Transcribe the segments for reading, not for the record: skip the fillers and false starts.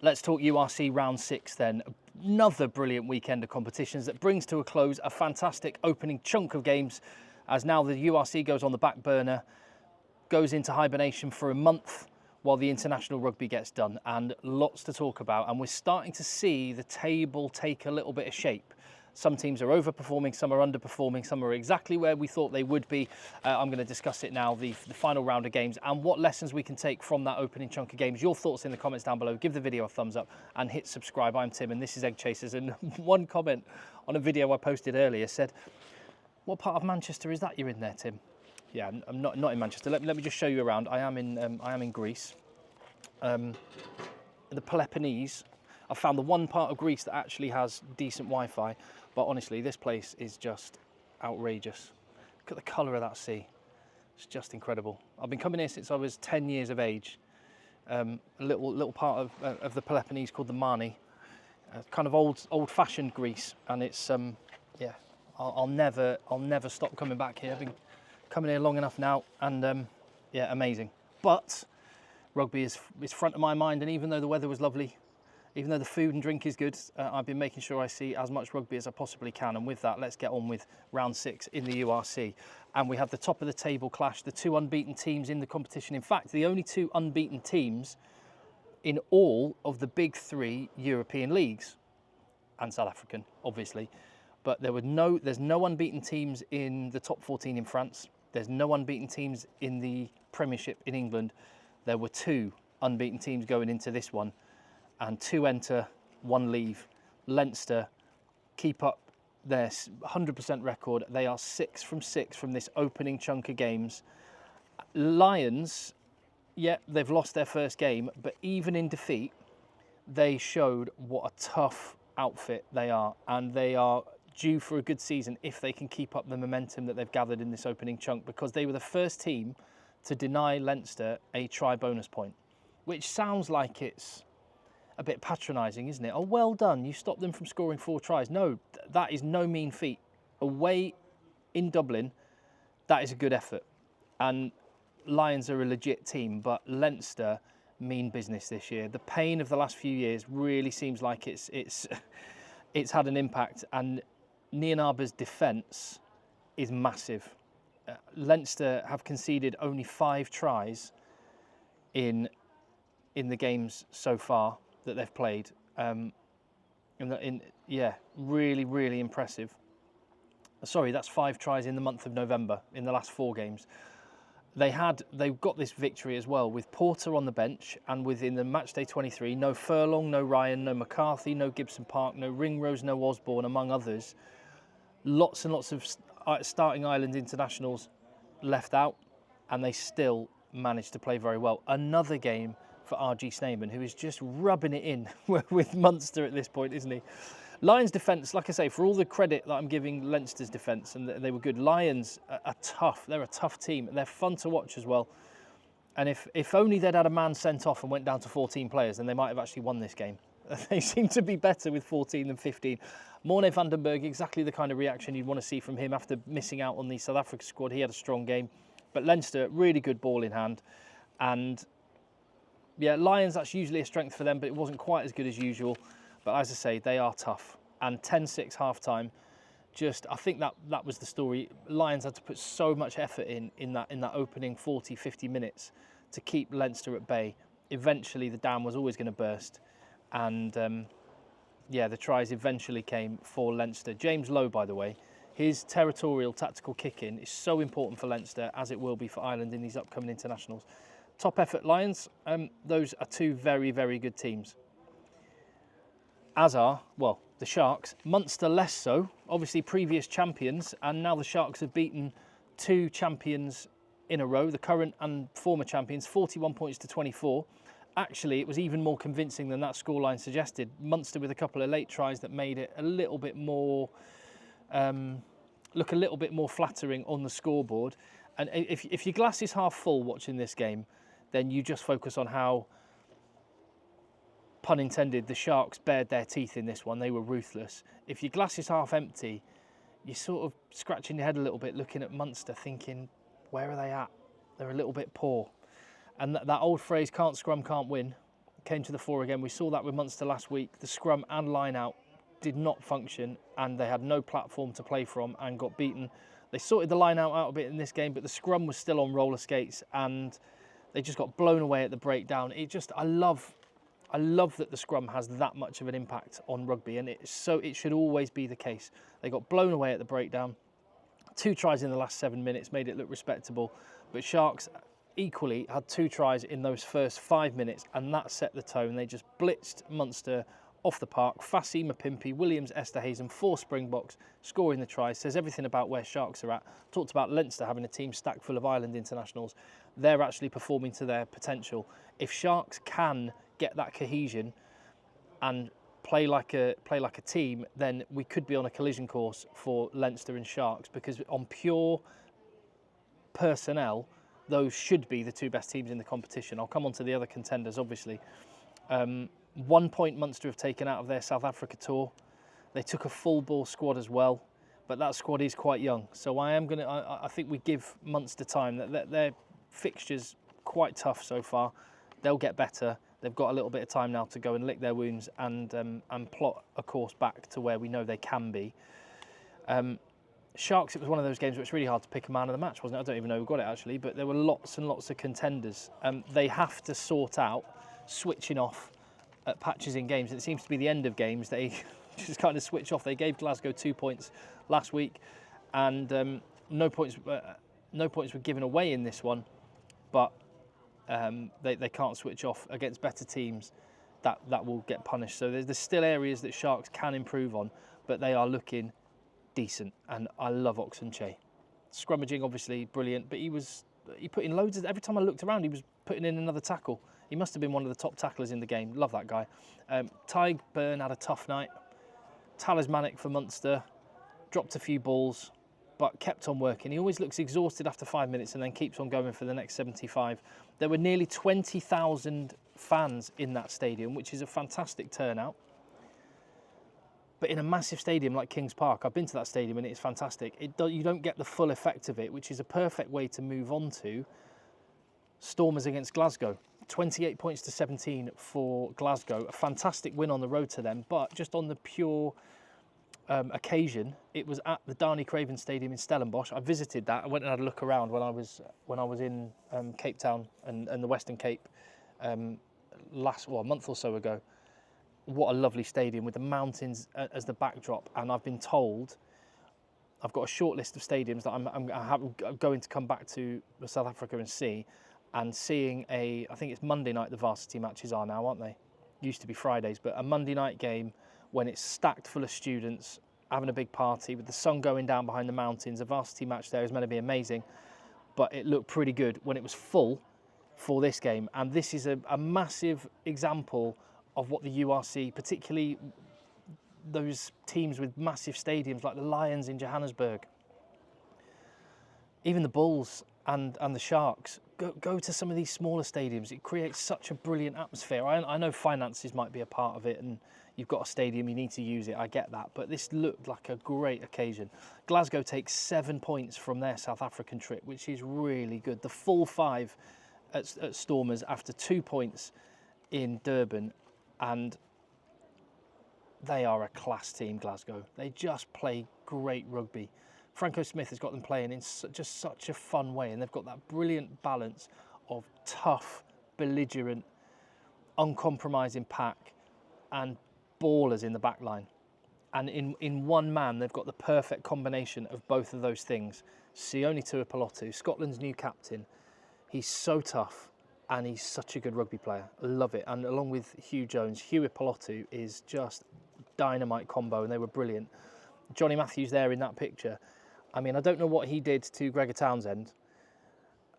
Let's talk URC round 6 then. Another brilliant weekend of competitions that brings to a close a fantastic opening chunk of games, as now the URC goes on the back burner, goes into hibernation for a month while the international rugby gets done, and lots to talk about. And we're starting to see the table take a little bit of shape. Some teams are overperforming, some are underperforming, some are exactly where we thought they would be. I'm going to discuss it now, the final round of games, and what lessons we can take from that opening chunk of games. Your thoughts in the comments down below. Give the video a thumbs up and hit subscribe. I'm Tim and this is Egg Chasers. And one comment on a video I posted earlier said, "What part of Manchester is that you're in there, Tim?" Yeah, I'm not in Manchester. Let me just show you around. I am in Greece. The Peloponnese. I found the one part of Greece that actually has decent Wi-Fi, but honestly, this place is just outrageous. Look at the colour of that sea. It's just incredible. I've been coming here since I was 10 years of age. A little part of the Peloponnese called the Mani, kind of old-fashioned Greece, and it's yeah. I'll never stop coming back here. I've been coming here long enough now, and yeah, amazing. But rugby is front of my mind, and even though the weather was lovely, even though the food and drink is good, I've been making sure I see as much rugby as I possibly can. And with that, let's get on with round 6 in the URC. And we have the top of the table clash, the 2 unbeaten teams in the competition. In fact, the only 2 unbeaten teams in all of the big 3 European leagues, and South African, obviously. But there's no unbeaten teams in the top 14 in France. There's no unbeaten teams in the Premiership in England. There were 2 unbeaten teams going into this one, and 2 enter, 1 leave. Leinster keep up their 100% record. They are 6 from 6 from this opening chunk of games. Lions, yeah, they've lost their first game, but even in defeat, they showed what a tough outfit they are, and they are due for a good season if they can keep up the momentum that they've gathered in this opening chunk, because they were the first team to deny Leinster a try bonus point, which sounds like it's a bit patronising, isn't it? Oh, well done, you stopped them from scoring 4 tries. No, that is no mean feat. Away in Dublin, that is a good effort. And Lions are a legit team, but Leinster mean business this year. The pain of the last few years really seems like it's had an impact, and Nianaba's defence is massive. Leinster have conceded only 5 tries in the games so far that they've played. Yeah, really impressive. Sorry, that's 5 tries in the month of November in the last 4 games. They've got this victory as well with Porter on the bench, and within the matchday 23, no Furlong, no Ryan, no McCarthy, no Gibson Park, no Ringrose, no Osborne, among others. Lots and lots of starting Ireland internationals left out, and they still managed to play very well. Another game for RG Sneijman, who is just rubbing it in with Munster at this point, isn't he? Lions' defence, like I say, for all the credit that I'm giving Leinster's defence, and they were good, Lions are tough. They're a tough team. They're fun to watch as well. And if only they'd had a man sent off and went down to 14 players, then they might have actually won this game. They seem to be better with 14 than 15. Morne van den Berg, exactly the kind of reaction you'd want to see from him after missing out on the South Africa squad. He had a strong game. But Leinster, really good ball in hand. And yeah, Lions, that's usually a strength for them, but it wasn't quite as good as usual. But as I say, they are tough. And 10-6 half-time, I think that was the story. Lions had to put so much effort in that opening 40, 50 minutes to keep Leinster at bay. Eventually, the dam was always going to burst. And yeah, the tries eventually came for Leinster. James Lowe, by the way, his territorial tactical kick-in is so important for Leinster, as it will be for Ireland in these upcoming internationals. Top effort Lions, those are 2 very, very good teams. As are, well, the Sharks. Munster less so, obviously previous champions, and now the Sharks have beaten 2 champions in a row, the current and former champions, 41 points to 24. Actually, it was even more convincing than that scoreline suggested. Munster with a couple of late tries that made it a little bit more, look a little bit more flattering on the scoreboard. And if your glass is half full watching this game, then you just focus on how, pun intended, the Sharks bared their teeth in this one. They were ruthless. If your glass is half empty, you're sort of scratching your head a little bit, looking at Munster, thinking, where are they at? They're a little bit poor. And that old phrase, can't scrum, can't win, came to the fore again. We saw that with Munster last week. The scrum and line-out did not function, and they had no platform to play from and got beaten. They sorted the line-out out a bit in this game, but the scrum was still on roller skates, and they just got blown away at the breakdown. I love that the scrum has that much of an impact on rugby, and it should always be the case. They got blown away at the breakdown. 2 tries in the last 7 minutes made it look respectable, but Sharks equally had 2 tries in those first 5 minutes, and that set the tone. They just blitzed Munster off the park. Fassi, Mapimpi, Williams, Esterhazen, 4 Springboks scoring the tries. Says everything about where Sharks are at. Talked about Leinster having a team stacked full of Ireland internationals. They're actually performing to their potential. If Sharks can get that cohesion and play like a team, then we could be on a collision course for Leinster and Sharks, because on pure personnel, those should be the 2 best teams in the competition. I'll come on to the other contenders, obviously. 1 point Munster have taken out of their South Africa tour. They took a full ball squad as well, but that squad is quite young. So I think we give Munster time. Their fixture's quite tough so far. They'll get better. They've got a little bit of time now to go and lick their wounds and plot a course back to where we know they can be. Sharks, it was one of those games where it's really hard to pick a man of the match, wasn't it? I don't even know who got it actually, but there were lots and lots of contenders. They have to sort out switching off at patches in games. It seems to be the end of games. They just kind of switch off. They gave Glasgow 2 points last week, and no points were given away in this one, but they can't switch off against better teams. That will get punished. So there's still areas that Sharks can improve on, but they are looking decent, and I love Oxenche. Scrummaging, obviously brilliant, but he put in loads of, every time I looked around he was putting in another tackle. He must have been one of the top tacklers in the game. Love that guy. Tyg Byrne had a tough night. Talismanic for Munster, dropped a few balls, but kept on working. He always looks exhausted after 5 minutes and then keeps on going for the next 75. There were nearly 20,000 fans in that stadium, which is a fantastic turnout. But in a massive stadium like Kings Park, I've been to that stadium and it's fantastic. You don't get the full effect of it, which is a perfect way to move on to Stormers against Glasgow. 28 points to 17 for Glasgow. A fantastic win on the road to them, but just on the pure occasion, it was at the Darnay Craven Stadium in Stellenbosch. I visited that. I went and had a look around when I was in Cape Town and the Western Cape a month or so ago. What a lovely stadium with the mountains as the backdrop. And I've been told, I've got a short list of stadiums that I'm going to come back to South Africa and see. And seeing I think it's Monday night the varsity matches are now, aren't they? Used to be Fridays, but a Monday night game when it's stacked full of students having a big party with the sun going down behind the mountains. A varsity match there is meant to be amazing, but it looked pretty good when it was full for this game. And this is a massive example of what the URC, particularly those teams with massive stadiums like the Lions in Johannesburg, even the Bulls and the Sharks, go to some of these smaller stadiums. It creates such a brilliant atmosphere. I know finances might be a part of it, and you've got a stadium, you need to use it, I get that, but this looked like a great occasion. Glasgow takes 7 points from their South African trip, which is really good. The full 5 at Stormers after 2 points in Durban, and they are a class team, Glasgow. They just play great rugby. Franco Smith has got them playing in just such a fun way, and they've got that brilliant balance of tough, belligerent, uncompromising pack and ballers in the back line. And in one man, they've got the perfect combination of both of those things. Sione Tuipulotu, Scotland's new captain, he's so tough and he's such a good rugby player. I love it. And along with Hugh Jones, Tuipulotu is just dynamite combo, and they were brilliant. Johnny Matthews there in that picture. I mean, I don't know what he did to Gregor Townsend,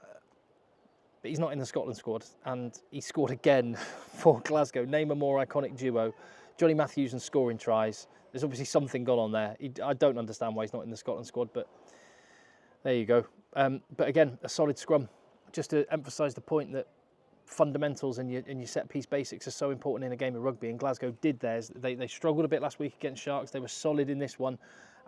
but he's not in the Scotland squad, and he scored again for Glasgow. Name a more iconic duo. Johnny Matthews and scoring tries. There's obviously something gone on there. I don't understand why he's not in the Scotland squad, but there you go. But again, a solid scrum. Just to emphasise the point that fundamentals and your set piece basics are so important in a game of rugby, and Glasgow did theirs. They struggled a bit last week against Sharks. They were solid in this one,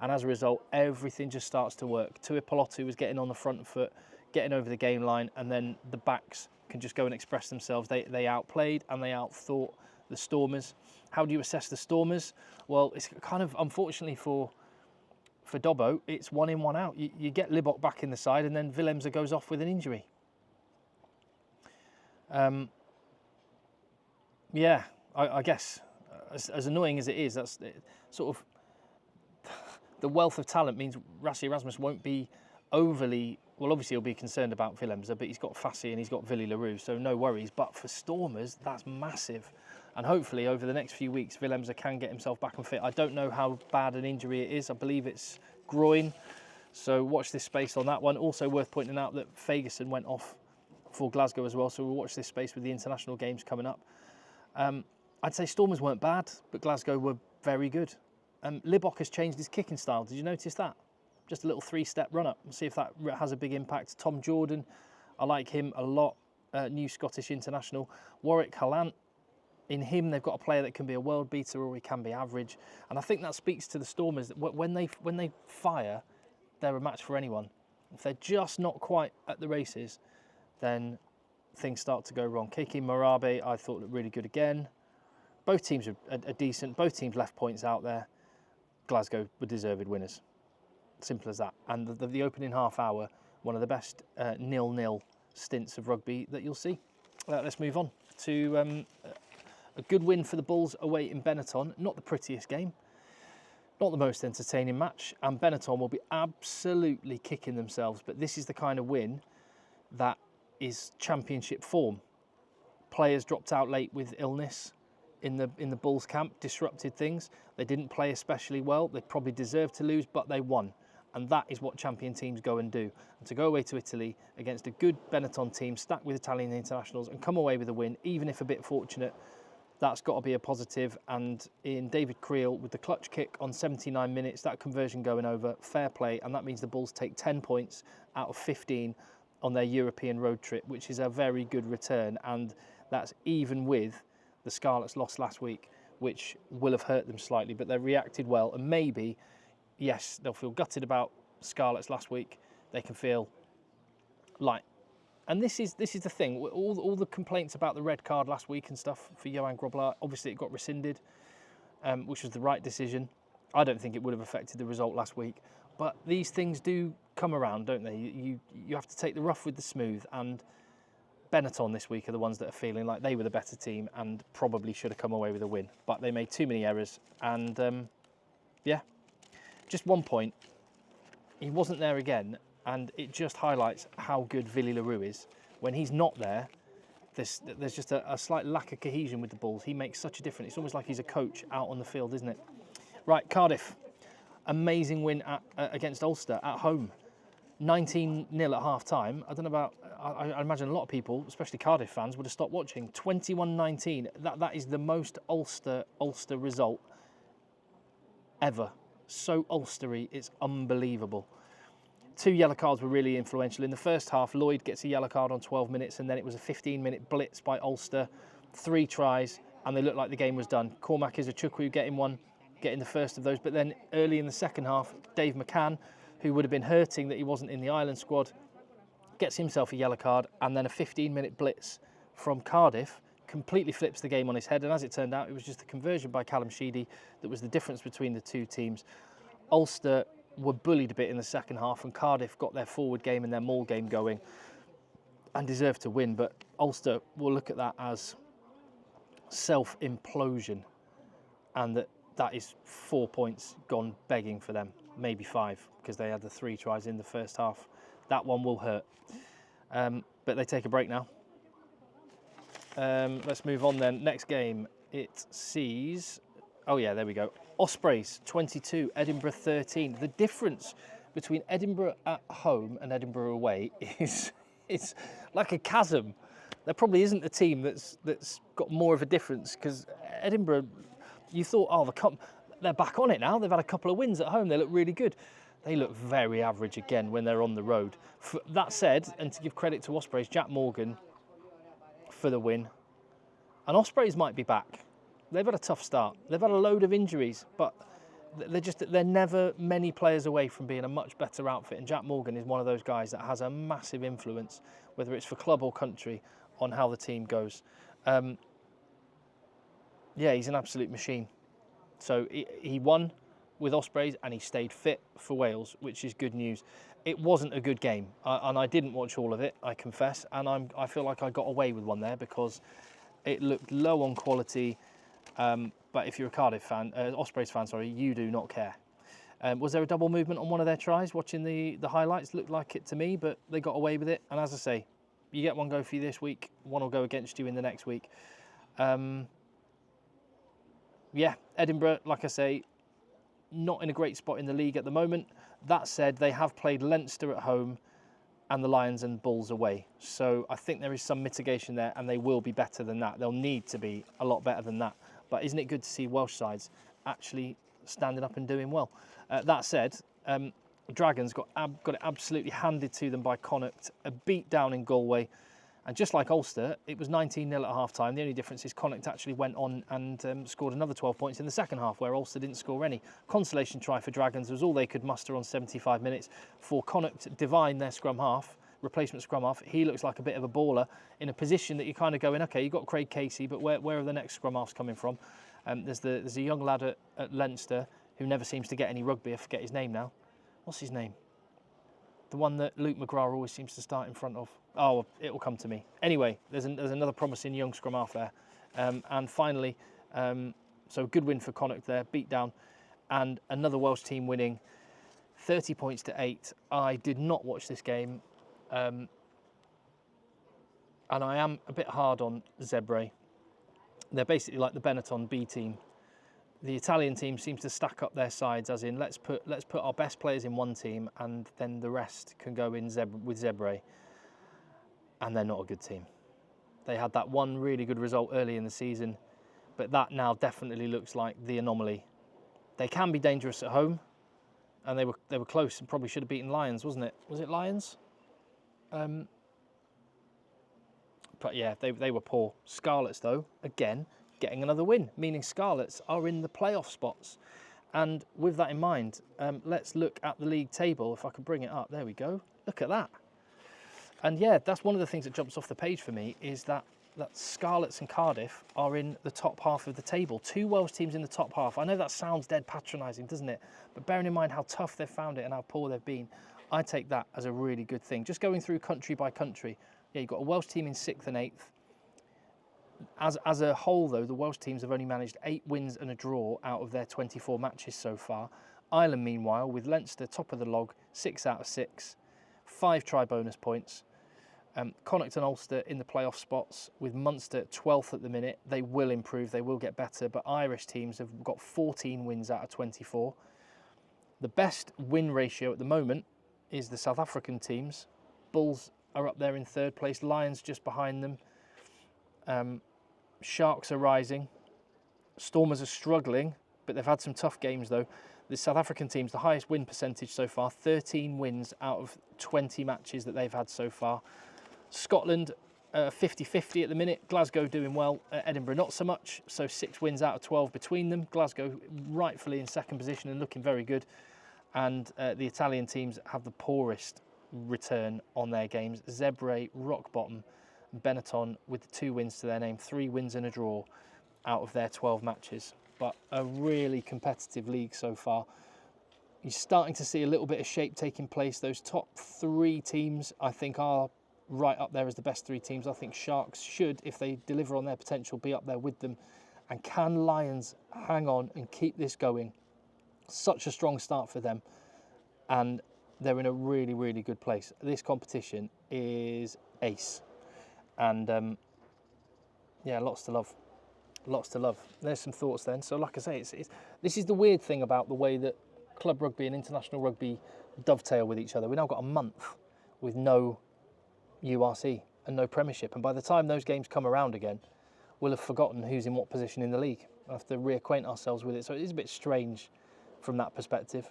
and as a result, everything just starts to work. Tuipulotu was getting on the front foot, getting over the game line, and then the backs can just go and express themselves. They outplayed and they outthought the Stormers. How do you assess the Stormers? Well, it's kind of, unfortunately for Dobbo, it's 1 in, 1 out. You get Libbok back in the side, and then Willemse goes off with an injury. Yeah, I guess, as annoying as it is, that's sort of the wealth of talent means Rassie Erasmus won't be overly, well, obviously he'll be concerned about Willemse, but he's got Fassi and he's got Willy Leroux, so no worries. But for Stormers, that's massive. And hopefully over the next few weeks, Willemse can get himself back and fit. I don't know how bad an injury it is. I believe it's groin. So watch this space on that one. Also worth pointing out that Fagerson went off for Glasgow as well. So we'll watch this space with the international games coming up. I'd say Stormers weren't bad, but Glasgow were very good. Libbok has changed his kicking style. Did you notice that? Just a little 3-step run up. We'll see if that has a big impact. Tom Jordan, I like him a lot. New Scottish international. Warwick Hallant. In him, they've got a player that can be a world beater or he can be average. And I think that speaks to the Stormers that when they fire, they're a match for anyone. If they're just not quite at the races, then things start to go wrong. Keiki Marabe, I thought, looked really good again. Both teams are decent. Both teams left points out there. Glasgow were deserved winners. Simple as that. And the opening half hour, one of the best 0-0 stints of rugby that you'll see. Let's move on to a good win for the Bulls away in Benetton. Not the prettiest game, not the most entertaining match, and Benetton will be absolutely kicking themselves. But this is the kind of win that is championship form. Players dropped out late with illness in the Bulls camp, disrupted things. They didn't play especially well. They probably deserved to lose, but they won. And that is what champion teams go and do. And to go away to Italy against a good Benetton team stacked with Italian internationals and come away with a win, even if a bit fortunate, that's got to be a positive. And in David Creel with the clutch kick on 79 minutes, that conversion going over, fair play. And that means the Bulls take 10 points out of 15 on their European road trip, which is a very good return. And that's even with the Scarlets loss last week, which will have hurt them slightly, but they reacted well. And maybe, yes, they'll feel gutted about Scarlets last week. They can feel light. And this is the thing. All the complaints about the red card last week and stuff for Johan Grobler, obviously it got rescinded, which was the right decision. I don't think it would have affected the result last week. But these things do come around, don't they? You have to take the rough with the smooth. And Benetton this week are the ones that are feeling like they were the better team and probably should have come away with a win. But they made too many errors. And yeah, just 1 point. He wasn't there again. And it just highlights how good Willy Leroux is. When he's not there, there's just a slight lack of cohesion with the Bulls. He makes such a difference. It's almost like he's a coach out on the field, isn't it? Right, Cardiff. Amazing win against Ulster at home. 19-0 at half-time. I don't know about... I imagine a lot of people, especially Cardiff fans, would have stopped watching. 21-19. That is the most Ulster result ever. So Ulstery, it's unbelievable. 2 yellow cards were really influential. In the first half, Lloyd gets a yellow card on 12 minutes, and then it was a 15-minute blitz by Ulster. 3 tries, and they looked like the game was done. Cormac Izuchukwu getting the first of those. But then early in the second half, Dave McCann, who would have been hurting that he wasn't in the Ireland squad, gets himself a yellow card, and then a 15-minute blitz from Cardiff completely flips the game on his head. And as it turned out, it was just a conversion by Callum Sheedy that was the difference between the two teams. Ulster were bullied a bit in the second half, and Cardiff got their forward game and their maul game going and deserved to win. But Ulster will look at that as self-implosion, and that is 4 points gone begging for them, maybe 5, because they had the 3 tries in the first half. That one will hurt. But they take a break now. Let's move on then. Next game, it sees... Oh yeah, there we go. Ospreys 22, Edinburgh 13. The difference between Edinburgh at home and Edinburgh away is it's like a chasm. There probably isn't a team that's got more of a difference, because Edinburgh, you thought, oh, they're back on it now. They've had a couple of wins at home. They look really good. They look very average again when they're on the road. That said, and to give credit to Ospreys, Jack Morgan for the win. And Ospreys might be back. They've had a tough start. They've had a load of injuries, but they're never many players away from being a much better outfit. And Jack Morgan is one of those guys that has a massive influence, whether it's for club or country, on how the team goes. Yeah, he's an absolute machine. So he won with Ospreys and he stayed fit for Wales, which is good news. It wasn't a good game, and I didn't watch all of it, I confess, and I feel like I got away with one there because it looked low on quality. But if you're a Cardiff fan, Ospreys fan, sorry, you do not care. Was there a double movement on one of their tries? Watching the highlights, looked like it to me, but they got away with it. And as I say, you get one go for you this week, one will go against you in the next week. Yeah, Edinburgh, like I say, not in a great spot in the league at the moment. That said, they have played Leinster at home and the Lions and Bulls away. So I think there is some mitigation there, and they will be better than that. They'll need to be a lot better than that. But isn't it good to see Welsh sides actually standing up and doing well? That said, Dragons got it absolutely handed to them by Connacht, a beat down in Galway. And just like Ulster, it was 19-0 at half-time. The only difference is Connacht actually went on and scored another 12 points in the second half, where Ulster didn't score any. Consolation try for Dragons was all they could muster on 75 minutes. For Connacht, Divine, their scrum half, replacement scrum half, he looks like a bit of a baller in a position that you're kind of going, OK, you've got Craig Casey, but where are the next scrum halves coming from? There's a young lad at Leinster who never seems to get any rugby. I forget his name now. What's his name? The one that Luke McGrath always seems to start in front of. Oh, it will come to me. Anyway, there's another promising young scrum half there. And finally, so good win for Connacht there, beat down. And another Welsh team winning 30 points to 8. I did not watch this game. And I am a bit hard on Zebre. They're basically like the Benetton B team. The Italian team seems to stack up their sides, as in let's put our best players in one team, and then the rest can go in with Zebre. And they're not a good team. They had that one really good result early in the season, but that now definitely looks like the anomaly. They can be dangerous at home, and they were close and probably should have beaten Lions, wasn't it? Was it Lions? But yeah, they were poor. Scarlets, though, again, getting another win, meaning Scarlets are in the playoff spots. And with that in mind, let's look at the league table. If I can bring it up, there we go. Look at that. And yeah, that's one of the things that jumps off the page for me, is that Scarlets and Cardiff are in the top half of the table. 2 Welsh teams in the top half. I know that sounds dead patronising, doesn't it? But bearing in mind how tough they've found it and how poor they've been, I take that as a really good thing. Just going through country by country, yeah, you've got a Welsh team in 6th and 8th. As a whole, though, the Welsh teams have only managed 8 wins and a draw out of their 24 matches so far. Ireland, meanwhile, with Leinster top of the log, 6 out of 6, 5 try bonus points. Connacht and Ulster in the playoff spots, with Munster 12th at the minute. They will improve, they will get better, but Irish teams have got 14 wins out of 24. The best win ratio at the moment is the South African teams. Bulls are up there in 3rd place, Lions just behind them. Sharks are rising. Stormers are struggling, but they've had some tough games though. The South African team's the highest win percentage so far, 13 wins out of 20 matches that they've had so far. Scotland 50-50 at the minute. Glasgow doing well, Edinburgh not so much, so 6 wins out of 12 between them. Glasgow rightfully in 2nd position and looking very good. And the Italian teams have the poorest return on their games. Zebre rock bottom. Benetton with the 2 wins to their name, 3 wins and a draw out of their 12 matches. But a really competitive league so far. You're starting to see a little bit of shape taking place. Those top 3 teams, I think, are right up there as the best 3 teams. I think Sharks should, if they deliver on their potential, be up there with them. And can Lions hang on and keep this going? Such a strong start for them. And they're in a really, really good place. This competition is ace. And yeah, lots to love. Lots to love. There's some thoughts then. So like I say, this is the weird thing about the way that club rugby and international rugby dovetail with each other. We've now got a month with no URC and no Premiership. And by the time those games come around again, we'll have forgotten who's in what position in the league. We'll have to reacquaint ourselves with it. So it is a bit strange from that perspective.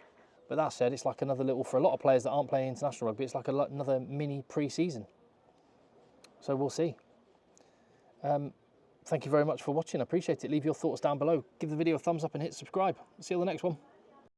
But that said, it's like another little, for a lot of players that aren't playing international rugby, it's like another mini pre-season. So we'll see. Thank you very much for watching. I appreciate it. Leave your thoughts down below. Give the video a thumbs up and hit subscribe. See you on the next one.